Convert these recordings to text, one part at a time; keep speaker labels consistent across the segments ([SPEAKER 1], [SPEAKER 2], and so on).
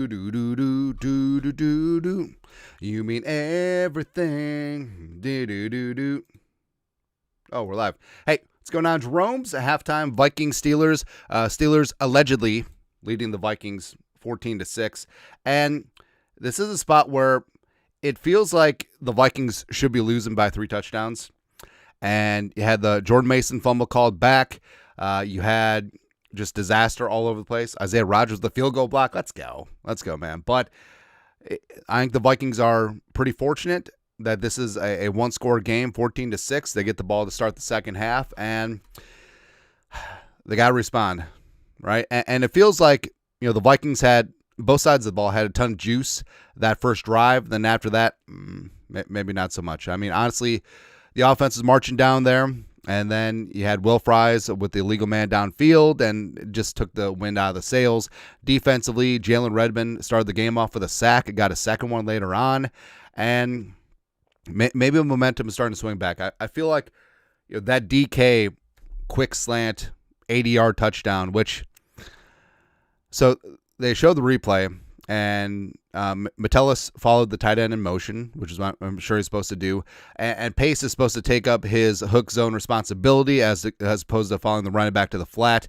[SPEAKER 1] Do do do do do do do. You mean everything. Do do do do. Oh, we're live. Hey, what's going on, Jerome's halftime Vikings-Steelers. Steelers allegedly leading the Vikings 14-6, and this is a spot where it feels like the Vikings should be losing by 3 touchdowns. And you had the Jordan Mason fumble called back. You had just disaster all over the place. Isaiah Rodgers, the field goal block. Let's go, man. But I think the Vikings are pretty fortunate that this is a one-score game, 14-6. They get the ball to start the second half, and they got to respond, right? And it feels like, the Vikings had, both sides of the ball had a ton of juice that first drive. Then after that, maybe not so much. I mean, honestly, the offense is marching down there. And then you had Will Fries with the illegal man downfield and it just took the wind out of the sails. Defensively, Jalen Redmond started the game off with a sack. It got a second one later on. And maybe the momentum is starting to swing back. I feel like that DK quick slant 80-yard touchdown, which – so they showed the replay, and Metellus followed the tight end in motion, which is what I'm sure he's supposed to do. And Pace is supposed to take up his hook zone responsibility as opposed to following the running back to the flat.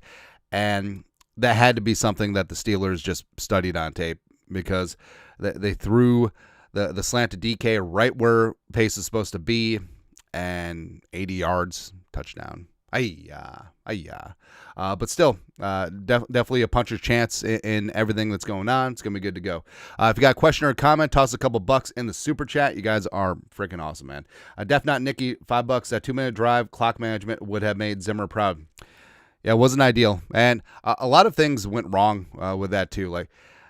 [SPEAKER 1] And that had to be something that the Steelers just studied on tape, because they threw the slant to DK right where Pace is supposed to be, and 80 yards, touchdown. But still, definitely a puncher's chance in everything that's going on. It's going to be good to go. If you got a question or a comment, toss a couple bucks in the super chat. You guys are freaking awesome, man. Def Not Nikki, $5. That 2-minute drive, clock management would have made Zimmer proud. Yeah, it wasn't ideal. And a lot of things went wrong with that, too. Like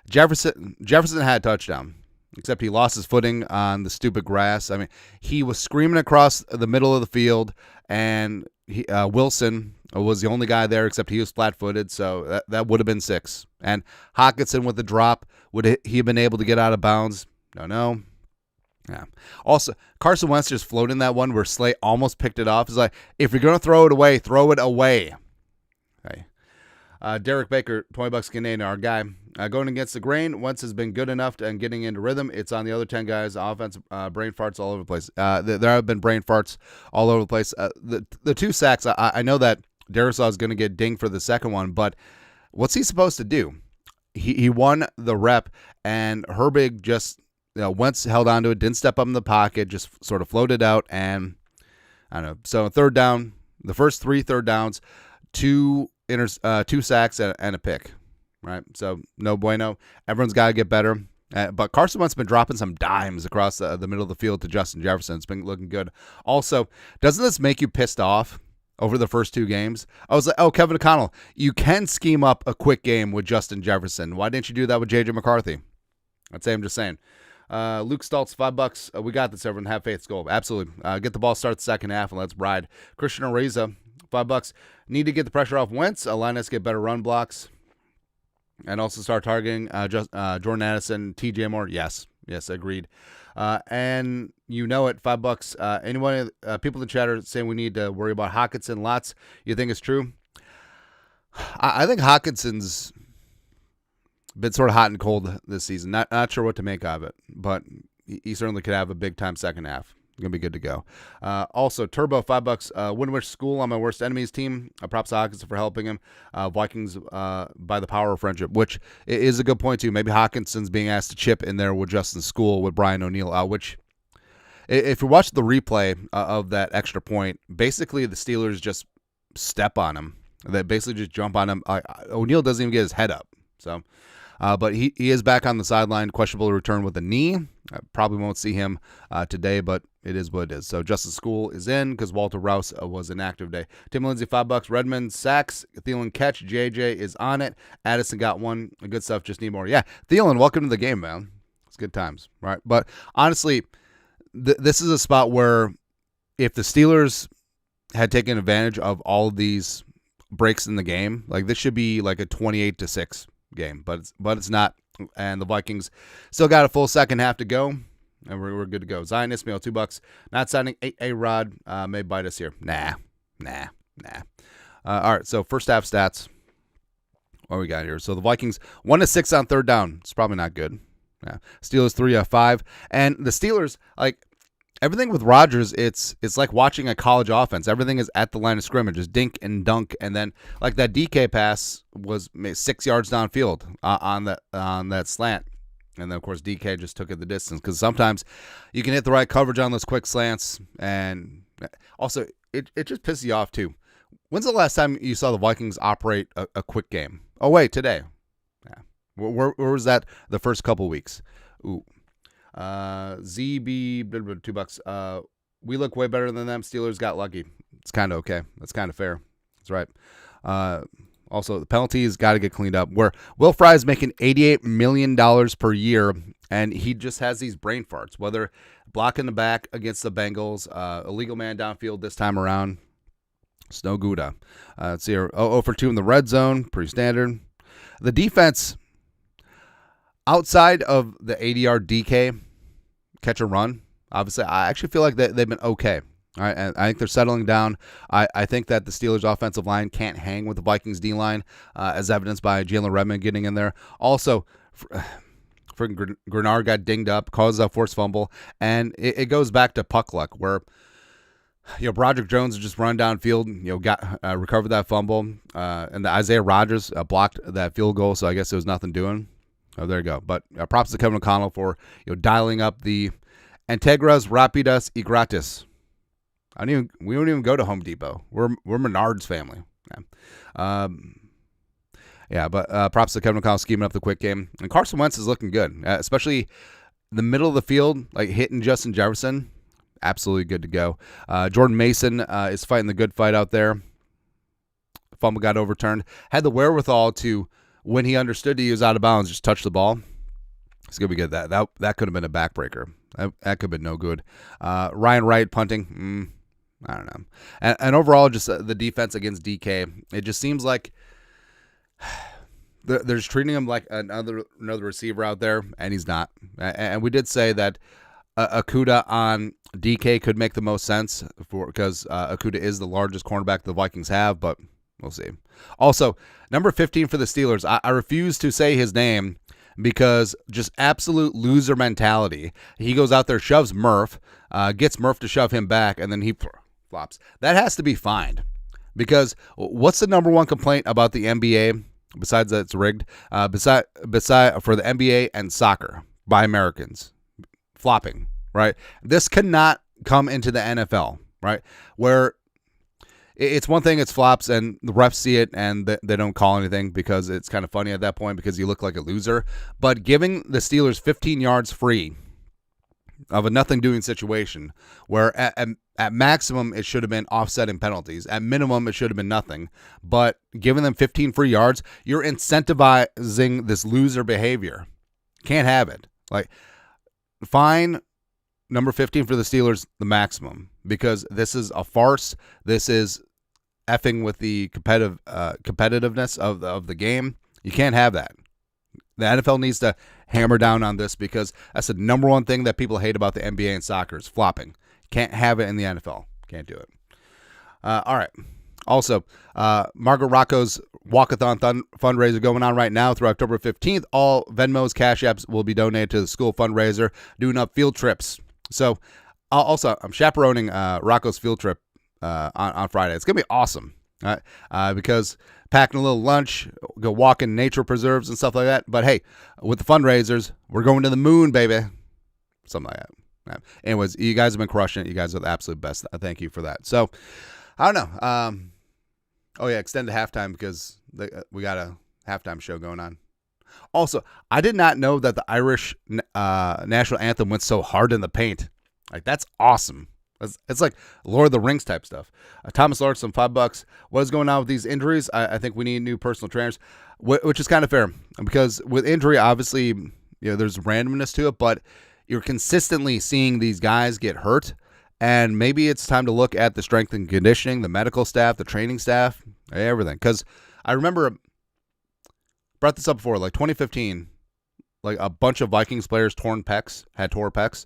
[SPEAKER 1] Jefferson had a touchdown, except he lost his footing on the stupid grass. I mean, he was screaming across the middle of the field, and Wilson was the only guy there, except he was flat-footed, so that would have been 6. And Hockenson with the drop, would he have been able to get out of bounds? No. Yeah. Also, Carson Wentz just floated in that one where Slay almost picked it off. It's like, if you're going to throw it away, throw it away. Okay. Derek Baker, $20 Canadian, our guy. Going against the grain, Wentz has been good enough and getting into rhythm. It's on the other 10 guys. Offense, brain farts all over the place. There have been brain farts all over the place. The 2 sacks, I know that Darisaw is going to get dinged for the second one, but what's he supposed to do? He won the rep, and Herbig just, Wentz held onto it, didn't step up in the pocket, just sort of floated out, and I don't know. So third down, the first 3 third downs, 2 sacks and a pick, right? So no bueno. Everyone's got to get better. But Carson Wentz been dropping some dimes across the middle of the field to Justin Jefferson. It's been looking good. Also, doesn't this make you pissed off over the first 2 games? I was like, Kevin O'Connell, you can scheme up a quick game with Justin Jefferson. Why didn't you do that with J.J. McCarthy? I'm just saying. Luke Stoltz, $5. We got this, everyone. Have faith. Goal. Absolutely. Get the ball, start the second half, and let's ride. Christian Ariza, $5. Need to get the pressure off Wentz. Linus get better run blocks. And also start targeting Jordan Addison, TJ Moore. Yes, agreed. And you know it, $5. Anyone, people in the chat are saying we need to worry about Hockenson lots. You think it's true? I think Hawkinson's been sort of hot and cold this season. Not sure what to make of it, but he certainly could have a big time second half. Gonna be good to go. Also, Turbo, $5. Wouldn't wish school on my worst enemy's team. Props to Hockenson for helping him. Vikings by the power of friendship, which is a good point too. Maybe Hawkinson's being asked to chip in there with Justin School with Brian O'Neill out. Which, if you watch the replay of that extra point, basically the Steelers just step on him. They basically just jump on him. O'Neill doesn't even get his head up. So. But he is back on the sideline, questionable to return with a knee. I probably won't see him today, but it is what it is. So Justin School is in because Walter Rouse was inactive today. Tim Lindsay, $5. Redmond, sacks. Thielen, catch. JJ is on it. Addison got one. Good stuff. Just need more. Yeah, Thielen, welcome to the game, man. It's good times, right? But honestly, this is a spot where if the Steelers had taken advantage of all of these breaks in the game, like this should be like a 28-6 game, but it's not, and the Vikings still got a full second half to go, and we're good to go. Zion Ismail, $2. Not signing A-Rod, may bite us here. Nah. All right, so first half stats. what we got here. So the Vikings 1-6 on third down. It's probably not good. Yeah. Steelers 3-5. And the Steelers, like, everything with Rodgers, it's like watching a college offense. Everything is at the line of scrimmage, just dink and dunk, and then like that DK pass was 6 yards downfield on that slant, and then of course DK just took it the distance because sometimes you can hit the right coverage on those quick slants, and also it just pisses you off too. When's the last time you saw the Vikings operate a quick game? Oh wait, today. Yeah, where was that the first couple weeks? Ooh. ZB $2. We look way better than them. Steelers got lucky. It's kind of okay. That's kind of fair. That's right. Also, the penalties got to get cleaned up. Where Will Fry is making $88 million per year, and he just has these brain farts. Whether blocking the back against the Bengals, illegal man downfield this time around, it's no good. Let's see here. 0 for 2 in the red zone. Pretty standard. The defense, outside of the 80-yard DK catch and run, obviously, I actually feel like they've been okay. All right, and I think they're settling down. I think that the Steelers' offensive line can't hang with the Vikings' D-line, as evidenced by Jalen Redmond getting in there. Also, freaking Grenard got dinged up, caused a forced fumble, and it goes back to puck luck, where Broderick Jones just run downfield, got recovered that fumble, and the Isaiah Rodgers blocked that field goal, so I guess there was nothing doing. Oh, there you go. But props to Kevin O'Connell for dialing up the Integras Rapidas y Gratis. We don't even go to Home Depot. We're Menards family. Yeah. But props to Kevin O'Connell scheming up the quick game. And Carson Wentz is looking good, especially the middle of the field, like hitting Justin Jefferson. Absolutely good to go. Jordan Mason is fighting the good fight out there. Fumble got overturned. Had the wherewithal to, when he understood he was out of bounds, just touch the ball. It's going to be good. That could have been a backbreaker. That could have been no good. Ryan Wright punting. I don't know. And overall, just the defense against DK, it just seems like they're just treating him like another receiver out there, and he's not. And we did say that Okudah on DK could make the most sense because Okudah is the largest cornerback the Vikings have, but we'll see. Also, number 15 for the Steelers, I refuse to say his name because just absolute loser mentality. He goes out there, shoves Murph, gets Murph to shove him back, and then he flops. That has to be fined because what's the number one complaint about the NBA besides that it's rigged? Beside for the NBA and soccer by Americans, flopping, right? This cannot come into the NFL, right? Where it's one thing, it's flops, and the refs see it, and they don't call anything because it's kind of funny at that point because you look like a loser. But giving the Steelers 15 yards free of a nothing-doing situation where at maximum it should have been offsetting penalties. At minimum, it should have been nothing. But giving them 15 free yards, you're incentivizing this loser behavior. Can't have it. Like, fine number 15 for the Steelers, the maximum, because this is a farce. This is effing with the competitiveness of the game. You can't have that. The NFL needs to hammer down on this because that's the number one thing that people hate about the NBA and soccer is flopping. Can't have it in the NFL. Can't do it. All right. Also, Margaret Rocco's Walkathon fundraiser going on right now through October 15th. All Venmo's, Cash Apps will be donated to the school fundraiser, doing up field trips. So, I'm chaperoning Rocco's field trip on Friday. It's going to be awesome, because packing a little lunch, go walk in nature preserves and stuff like that. But, hey, with the fundraisers, we're going to the moon, baby. Something like that. Anyways, you guys have been crushing it. You guys are the absolute best. Thank you for that. So, I don't know. Extended halftime because we got a halftime show going on. Also, I did not know that the Irish national anthem went so hard in the paint. Like, that's awesome. It's like Lord of the Rings type stuff. Thomas Larson, $5. What is going on with these injuries? I think we need new personal trainers, which is kind of fair because with injury, obviously, there's randomness to it, but you're consistently seeing these guys get hurt. And maybe it's time to look at the strength and conditioning, the medical staff, the training staff, everything. Because I remember, brought this up before, like 2015, like a bunch of Vikings players had tore pecs.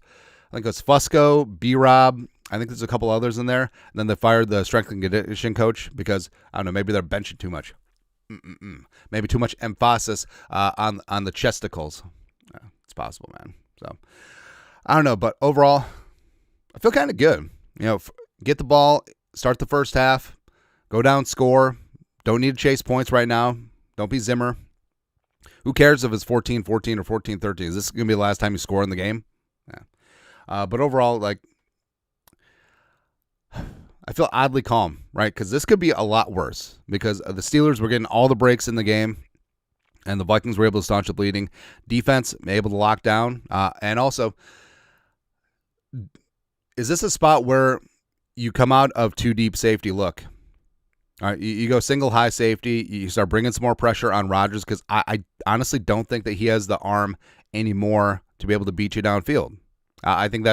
[SPEAKER 1] I think it was Fusco, B-Rob. I think there's a couple others in there. And then they fired the strength and conditioning coach because, I don't know, maybe they're benching too much. Maybe too much emphasis on the chesticles. It's possible, man. So I don't know, but overall, I feel kind of good. Get the ball, start the first half, go down, score. Don't need to chase points right now. Don't be Zimmer. Who cares if it's 14-14 or 14-13? Is this going to be the last time you score in the game? Yeah. But overall, I feel oddly calm, right? Because this could be a lot worse because the Steelers were getting all the breaks in the game, and the Vikings were able to staunch the bleeding. Defense able to lock down. And also, is this a spot where you come out of too deep safety look? All right, you go single high safety. You start bringing some more pressure on Rodgers because I honestly don't think that he has the arm anymore to be able to beat you downfield. I think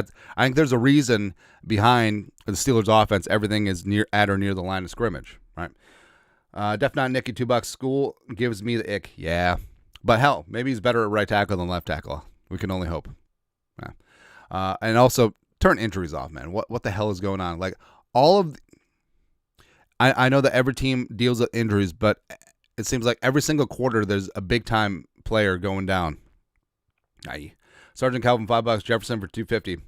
[SPEAKER 1] there's a reason behind the Steelers' offense. Everything is at or near the line of scrimmage, right? Def Not Nicky, $2. School gives me the ick. Yeah, but hell, maybe he's better at right tackle than left tackle. We can only hope. Yeah. And also turn injuries off, man. What the hell is going on? I know that every team deals with injuries, but it seems like every single quarter there's a big time player going down. Sergeant Calvin, $5. Jefferson for $2.50.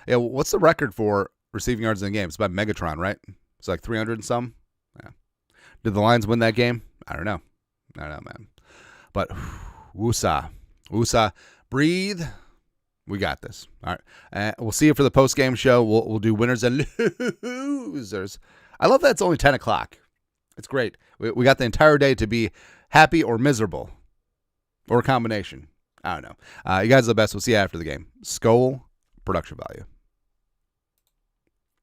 [SPEAKER 1] Yeah, what's the record for receiving yards in the game? It's by Megatron, right? It's like 300 and some. Yeah. Did the Lions win that game? I don't know, man. But woosah, breathe. We got this. All right. We'll see you for the post game show. We'll do winners and losers. I love that it's only 10 o'clock. It's great. We got the entire day to be happy or miserable, or a combination. I don't know. You guys are the best. We'll see you after the game. Skol, production value.